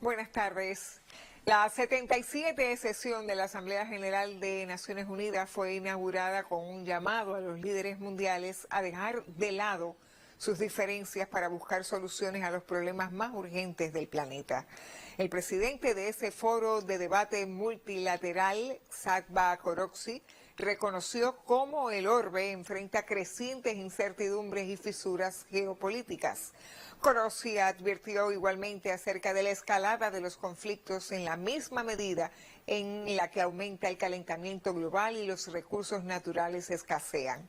Buenas tardes. La 77 sesión de la Asamblea General de Naciones Unidas fue inaugurada con un llamado a los líderes mundiales a dejar de lado sus diferencias para buscar soluciones a los problemas más urgentes del planeta. El presidente de ese foro de debate multilateral, Sakhba Koroksi, reconoció cómo el orbe enfrenta crecientes incertidumbres y fisuras geopolíticas. Koroksi advirtió igualmente acerca de la escalada de los conflictos en la misma medida en la que aumenta el calentamiento global y los recursos naturales escasean.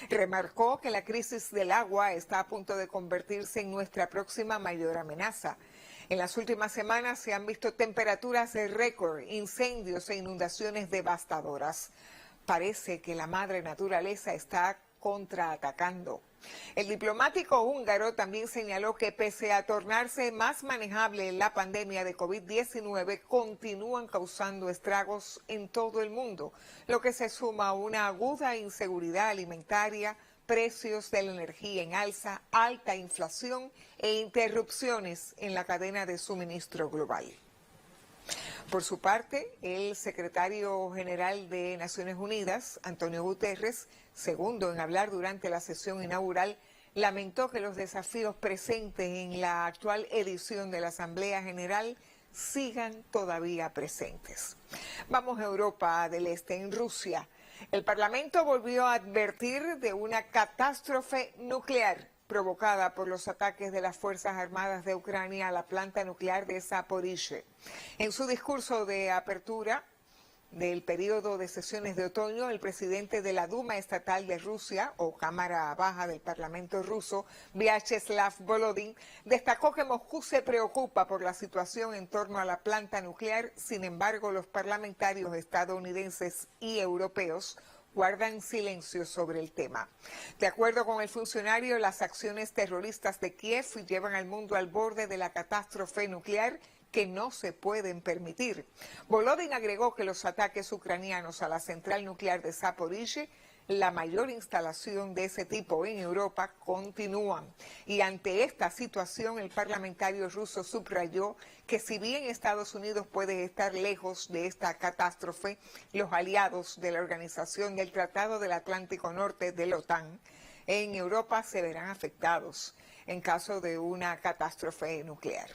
Remarcó que la crisis del agua está a punto de convertirse en nuestra próxima mayor amenaza. En las últimas semanas se han visto temperaturas de récord, incendios e inundaciones devastadoras. Parece que la madre naturaleza está contraatacando. El diplomático húngaro también señaló que pese a tornarse más manejable la pandemia de COVID-19, continúan causando estragos en todo el mundo, lo que se suma a una aguda inseguridad alimentaria, precios de la energía en alza, alta inflación e interrupciones en la cadena de suministro global. Por su parte, el secretario general de Naciones Unidas, Antonio Guterres, segundo en hablar durante la sesión inaugural, lamentó que los desafíos presentes en la actual edición de la Asamblea General sigan todavía presentes. Vamos a Europa del Este, en Rusia. El Parlamento volvió a advertir de una catástrofe nuclear provocada por los ataques de las Fuerzas Armadas de Ucrania a la planta nuclear de Zaporizhzhia. En su discurso de apertura del periodo de sesiones de otoño, el presidente de la Duma Estatal de Rusia, o Cámara Baja del Parlamento ruso, Vyacheslav Volodin, destacó que Moscú se preocupa por la situación en torno a la planta nuclear. Sin embargo, los parlamentarios estadounidenses y europeos guardan silencio sobre el tema. De acuerdo con el funcionario, las acciones terroristas de Kiev llevan al mundo al borde de la catástrofe nuclear que no se pueden permitir. Volodin agregó que los ataques ucranianos a la central nuclear de Zaporizhzhia, la mayor instalación de ese tipo en Europa, continúan. Y ante esta situación, el parlamentario ruso subrayó que si bien Estados Unidos puede estar lejos de esta catástrofe, los aliados de la Organización del Tratado del Atlántico Norte de la OTAN en Europa se verán afectados en caso de una catástrofe nuclear.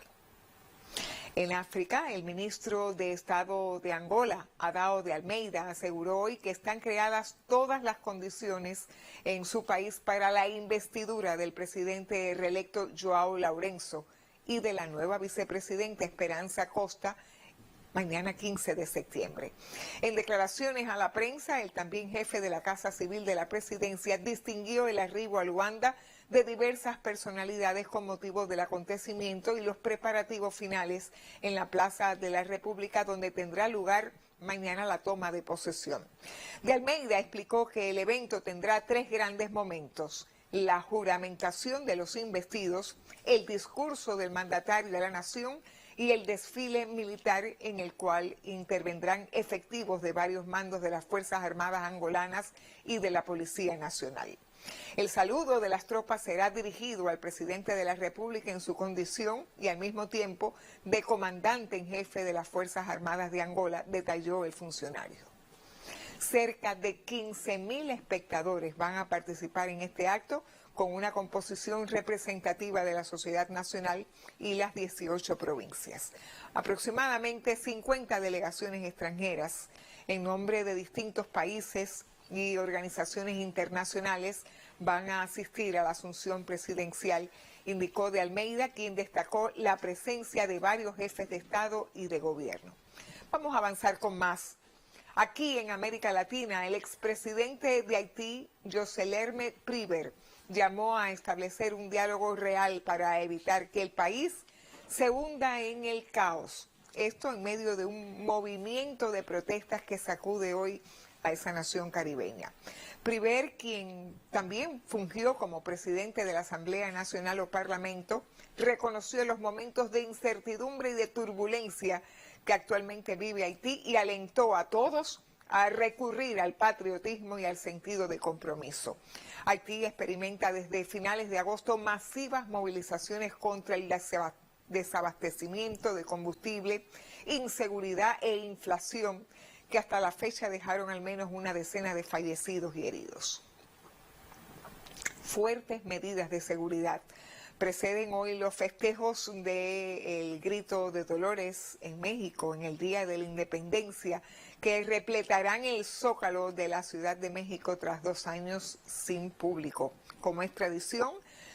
En África, el ministro de Estado de Angola, Adao de Almeida, aseguró hoy que están creadas todas las condiciones en su país para la investidura del presidente reelecto João Lourenço y de la nueva vicepresidenta Esperanza Costa mañana 15 de septiembre. En declaraciones a la prensa, el también jefe de la Casa Civil de la Presidencia distinguió el arribo a Luanda de diversas personalidades con motivo del acontecimiento y los preparativos finales en la Plaza de la República, donde tendrá lugar mañana la toma de posesión. De Almeida explicó que el evento tendrá tres grandes momentos: la juramentación de los investidos, el discurso del mandatario de la nación y el desfile militar, en el cual intervendrán efectivos de varios mandos de las Fuerzas Armadas angolanas y de la Policía Nacional. El saludo de las tropas será dirigido al presidente de la República en su condición y al mismo tiempo de comandante en jefe de las Fuerzas Armadas de Angola, detalló el funcionario. Cerca de 15.000 espectadores van a participar en este acto, con una composición representativa de la sociedad nacional y las 18 provincias. Aproximadamente 50 delegaciones extranjeras en nombre de distintos países y organizaciones internacionales van a asistir a la asunción presidencial, indicó de Almeida, quien destacó la presencia de varios jefes de Estado y de gobierno. Vamos a avanzar con más. Aquí en América Latina, el expresidente de Haití, Joselerme Priver, llamó a establecer un diálogo real para evitar que el país se hunda en el caos. Esto en medio de un movimiento de protestas que sacude hoy a esa nación caribeña. Priver, quien también fungió como presidente de la Asamblea Nacional o Parlamento, reconoció los momentos de incertidumbre y de turbulencia que actualmente vive Haití y alentó a todos a recurrir al patriotismo y al sentido de compromiso. Haití experimenta desde finales de agosto masivas movilizaciones contra el desabastecimiento de combustible, inseguridad e inflación, que hasta la fecha dejaron al menos una decena de fallecidos y heridos. Fuertes medidas de seguridad preceden hoy los festejos del Grito de Dolores en México, en el Día de la Independencia, que repletarán el Zócalo de la Ciudad de México tras 2 años sin público. Como es tradición,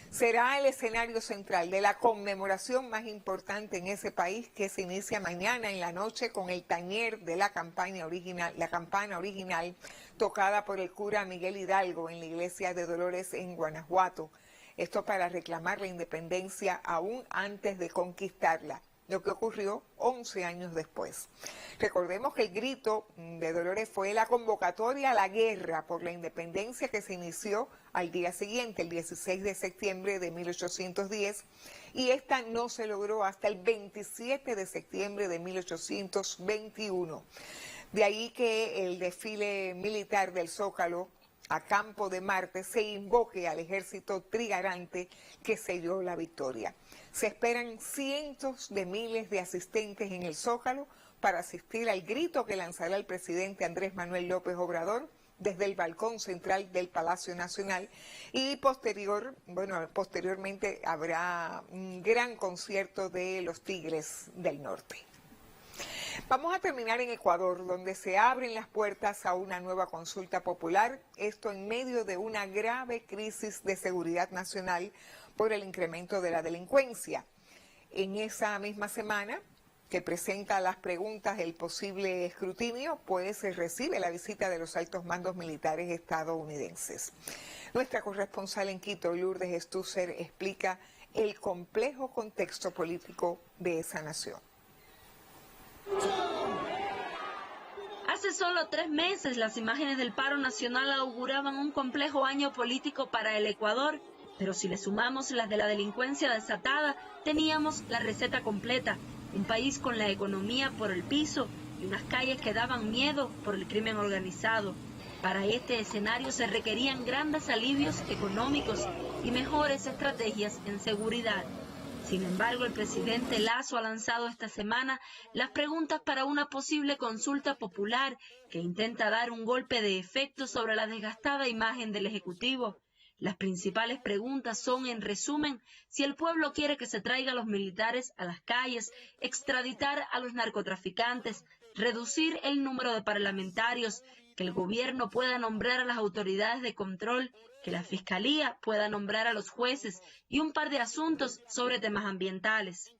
será el escenario central de la conmemoración más importante en ese país, que se inicia mañana en la noche con el tañer de la campana original tocada por el cura Miguel Hidalgo en la iglesia de Dolores en Guanajuato. Esto para reclamar la independencia aún antes de conquistarla, lo que ocurrió 11 años después. Recordemos que el Grito de Dolores fue la convocatoria a la guerra por la independencia que se inició al día siguiente, el 16 de septiembre de 1810, y esta no se logró hasta el 27 de septiembre de 1821. De ahí que el desfile militar del Zócalo a Campo de Marte se invoque al ejército trigarante que selló la victoria. Se esperan cientos de miles de asistentes en el Zócalo para asistir al grito que lanzará el presidente Andrés Manuel López Obrador desde el balcón central del Palacio Nacional, y posteriormente habrá un gran concierto de los Tigres del Norte. Vamos a terminar en Ecuador, donde se abren las puertas a una nueva consulta popular, esto en medio de una grave crisis de seguridad nacional por el incremento de la delincuencia. En esa misma semana que presenta las preguntas del posible escrutinio, pues se recibe la visita de los altos mandos militares estadounidenses. Nuestra corresponsal en Quito, Lourdes Stusser, explica el complejo contexto político de esa nación. Hace solo 3 meses, las imágenes del paro nacional auguraban un complejo año político para el Ecuador, pero si le sumamos las de la delincuencia desatada, teníamos la receta completa: un país con la economía por el piso y unas calles que daban miedo por el crimen organizado. Para este escenario se requerían grandes alivios económicos y mejores estrategias en seguridad. Sin embargo, el presidente Lasso ha lanzado esta semana las preguntas para una posible consulta popular que intenta dar un golpe de efecto sobre la desgastada imagen del Ejecutivo. Las principales preguntas son, en resumen, si el pueblo quiere que se traiga a los militares a las calles, extraditar a los narcotraficantes, reducir el número de parlamentarios, que el gobierno pueda nombrar a las autoridades de control, que la Fiscalía pueda nombrar a los jueces y un par de asuntos sobre temas ambientales.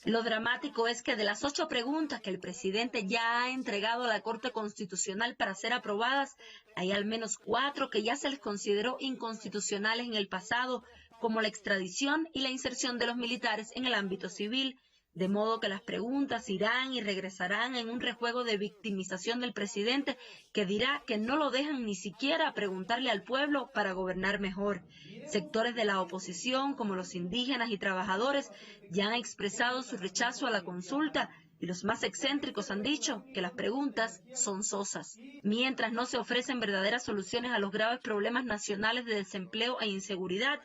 Lo dramático es que de las 8 preguntas que el presidente ya ha entregado a la Corte Constitucional para ser aprobadas, hay al menos 4 que ya se les consideró inconstitucionales en el pasado, como la extradición y la inserción de los militares en el ámbito civil, de modo que las preguntas irán y regresarán en un rejuego de victimización del presidente, que dirá que no lo dejan ni siquiera preguntarle al pueblo para gobernar mejor. Sectores de la oposición, como los indígenas y trabajadores, ya han expresado su rechazo a la consulta, y los más excéntricos han dicho que las preguntas son sosas. Mientras no se ofrecen verdaderas soluciones a los graves problemas nacionales de desempleo e inseguridad,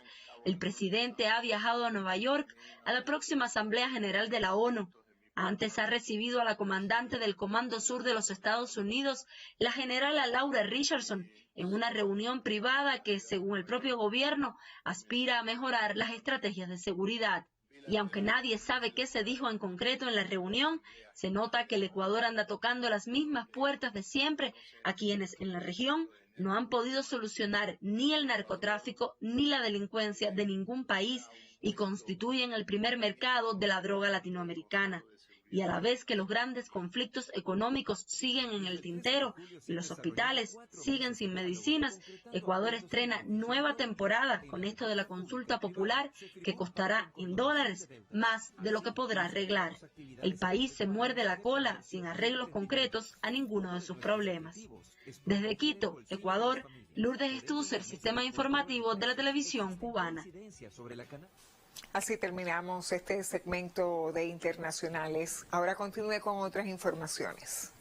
el presidente ha viajado a Nueva York a la próxima Asamblea General de la ONU. Antes ha recibido a la comandante del Comando Sur de los Estados Unidos, la generala Laura Richardson, en una reunión privada que, según el propio gobierno, aspira a mejorar las estrategias de seguridad. Y aunque nadie sabe qué se dijo en concreto en la reunión, se nota que el Ecuador anda tocando las mismas puertas de siempre a quienes en la región no han podido solucionar ni el narcotráfico ni la delincuencia de ningún país y constituyen el primer mercado de la droga latinoamericana. Y a la vez que los grandes conflictos económicos siguen en el tintero y los hospitales siguen sin medicinas, Ecuador estrena nueva temporada con esto de la consulta popular, que costará en dólares más de lo que podrá arreglar. El país se muerde la cola sin arreglos concretos a ninguno de sus problemas. Desde Quito, Ecuador, Lourdes Stusser, Sistema Informativo de la Televisión Cubana. Así terminamos este segmento de internacionales. Ahora continúe con otras informaciones.